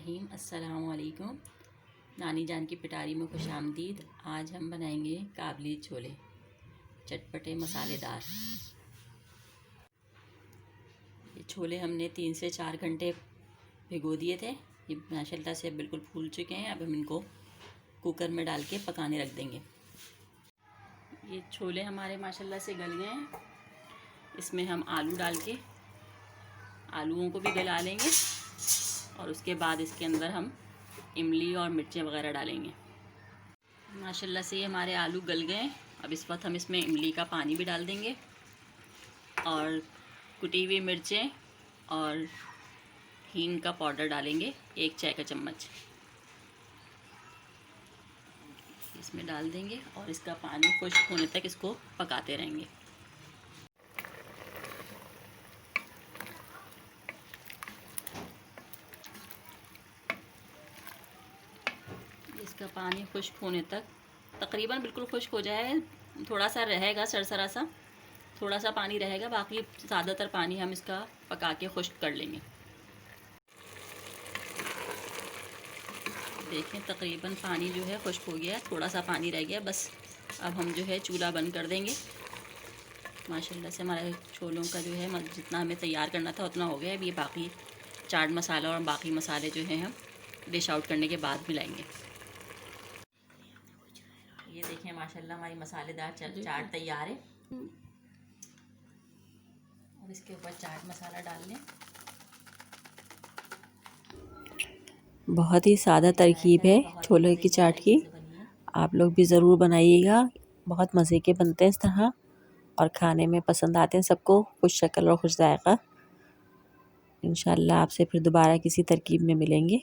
बिस्मिल्लाहिर्रहमानिर्रहीम। अस्सलाम वालेकुम। नानी जान की पिटारी में खुशामदीद। आज हम बनाएंगे काबली छोले, चटपटे मसालेदार। ये छोले हमने 3 से 4 घंटे भिगो दिए थे। ये माशाल्लाह से बिल्कुल फूल चुके हैं। अब हम इनको कुकर में डाल के पकाने रख देंगे। ये छोले हमारे माशाल्लाह से गल गए हैं। इसमें हम आलू डाल के आलूओं को भी गला लेंगे और उसके बाद इसके अंदर हम इमली और मिर्चें वगैरह डालेंगे। माशाल्लाह से ये हमारे आलू गल गए। अब इस वक्त हम इसमें इमली का पानी भी डाल देंगे और कुटी हुई मिर्चें और हींग का पाउडर डालेंगे, 1 चाय का चम्मच इसमें डाल देंगे और इसका पानी खुश्क होने तक इसको पकाते रहेंगे। इसका पानी खुश्क होने तक तकरीबन बिल्कुल खुश्क हो जाए, थोड़ा सा रहेगा सरसरा सा, थोड़ा सा पानी रहेगा, बाकी ज़्यादातर पानी हम इसका पका के खुश्क कर लेंगे। देखें तकरीबन पानी जो है खुश्क हो गया, थोड़ा सा पानी रह गया बस। अब हम जो है चूल्हा बंद कर देंगे। माशाल्लाह से हमारे छोलों का जो है जितना हमें तैयार करना था उतना हो गया। अब ये बाकी चाट मसाला और बाकी मसाले जो हैं हम डिश आउट करने के बाद मिलाएंगे। ये देखें माशाल्लाह हमारी मसालेदार चाट तैयार है। और इसके ऊपर चाट मसाला डाल लें। बहुत ही सादा तरकीब है छोले की चाट की। आप लोग भी ज़रूर बनाइएगा। बहुत मज़े के बनते हैं इस तरह और खाने में पसंद आते हैं सबको, खुश शक्ल और खुश जायका। इंशाअल्लाह आपसे फिर दोबारा किसी तरकीब में मिलेंगे।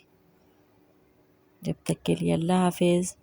जब तक के लिए अल्लाह हाफिज़।